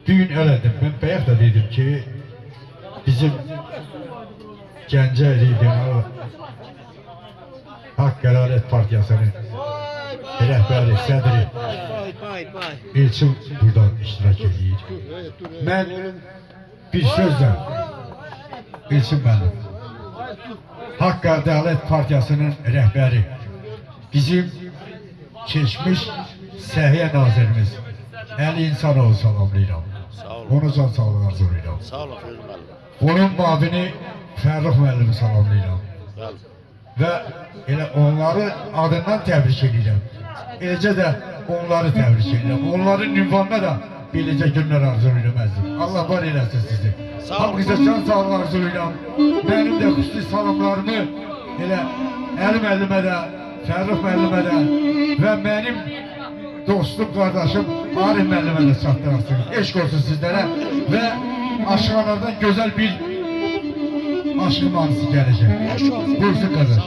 Düğün elədim. Ben bayaq da dedim ki bizim Gəncə regional Haqq Ədalət Partiyasının rəhbəri, sədri Elçin buradan iştirak edir. Mən bir sözlə Elçin mənim Haqq Ədalət Partiyasının rəhbəri bizim keçmiş Səhiyyə Nazirimiz Əli İnsanoğlu salamlayıram. Onu can sağlığı arzulayıram. Sağ olun Feyzi müəllim. Onun babini Fərrux müəllimi salamlayıram. Və elə onları adından təbrik edirəm. Eləcə də onları təbrik edirəm. Onların ünvanına da beləcə günlər arzulayıram əzizim. Allah var eləsin sizi. Hamınıza can sağlığı arzulayıram. Mənim də xüsusi salamlarımı elə Əli müəllimə də, Fərrux müəllimə də və mənim dostum, qardaşım Arif müəllimə də çatdırarsınız. Eşq olsun sizlərə və aşıqalardan gözəl bir aşıq manisi gələcək. Buyursun qardaş.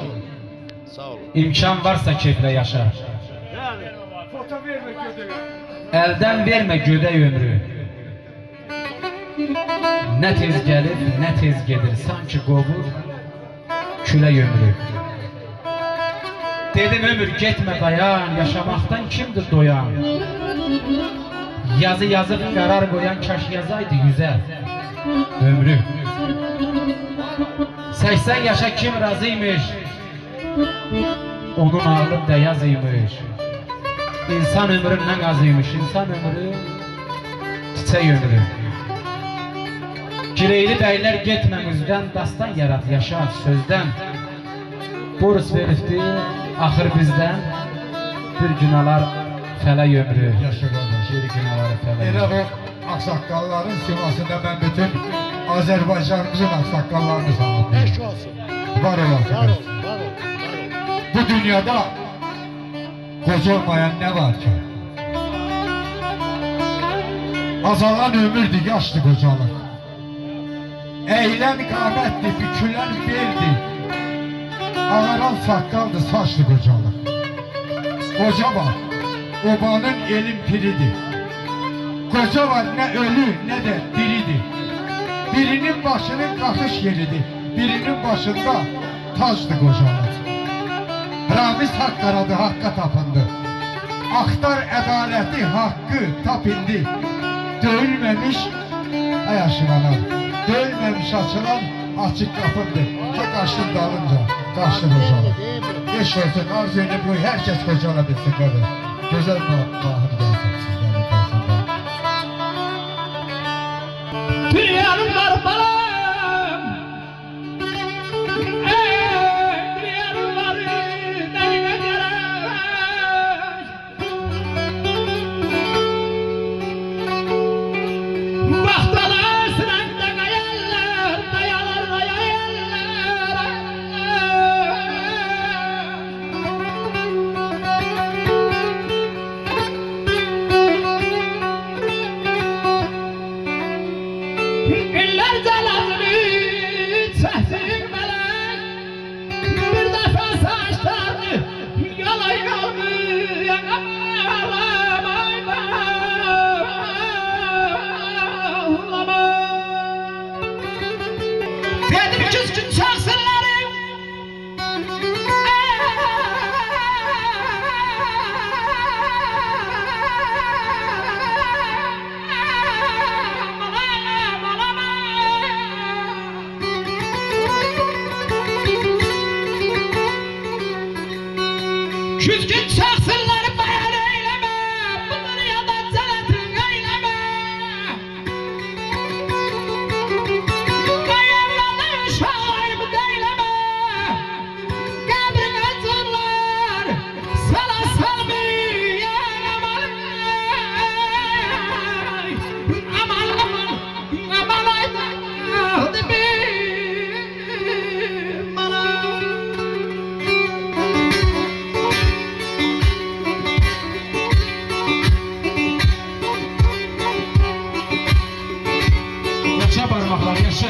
Sağ olun. İmkan varsa keyflə yaşa. Əldən vermə gödək ömrü. Nə tez gəlir, nə tez gedir, sanki qovur külək ömrü. Dedim ömür getmə dayan, yaşamaqdan kimdir doyan? Yazı yazıb qərar qoyan kaş yazaydı yüzə ömrü. 80 yaşa kim razıymış? Onun ağlı dəyaz imiş. İnsan ömrü nə qazıymış? İnsan ömrü çiçək ömrü. Gireyli bəylər getməmizdən dastan yarat, yaşa sözdən. Borus verifdi, axır bizdən bir günalar fələk ömrü. Yaşa qardaş. Bir günaları fələk Elə ömrü. o aksaqqalların simasında mən bütün Azərbaycanımızın aksaqqallarını salamlayıram. Eşk olsun. Var olasınız. Var olsun. Var olsun. Bu dünyada koca olmayan ne var ki? Azalan ömürdü, yaşlı kocalık. Eğlen kametti, bükülen beldi. Ağaran sakkaldı, saçlı kocalık. Koca var, obanın elin piridir. Koca var, ne ölü ne de diridir. Birinin başının kalkış yeridir. Birinin başında tacdı kocalık. Ramiz hak aradı, hakka tapındı. Aktar ədaleti, hakkı tapindi. Döyülmemiş ayaşılanan, döyülmemiş açılan açık kapındı. Ta kaçtım dalınca, kaçtım kocalı. Geç olsun, arzu edip bu herkes kocalabilsin kardeş. Güzel bahar gelsin sizlerin karşısında. Dünyanın var balam. Küskün çaksınları bayan eyleme, bunları yadan zanatın eyleme. Bayanların şahayımı deyleme, kabrine zırlar, sana salmayan aman. Aman aman, aman aydan dibim bana. Yaşa parmaklar, yaşa.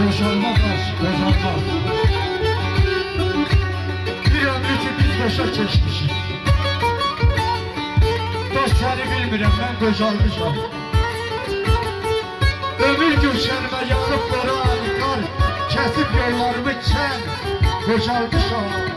Boşanmaz aşk, boşanmaz. Bir ömrü ki biz boşa çeşmişik. Dost seni bilmirəm, mən qocalmışam. Ömür gülşənimə yağıb boran qar, kəsib yollarımı çən, qocalmışam.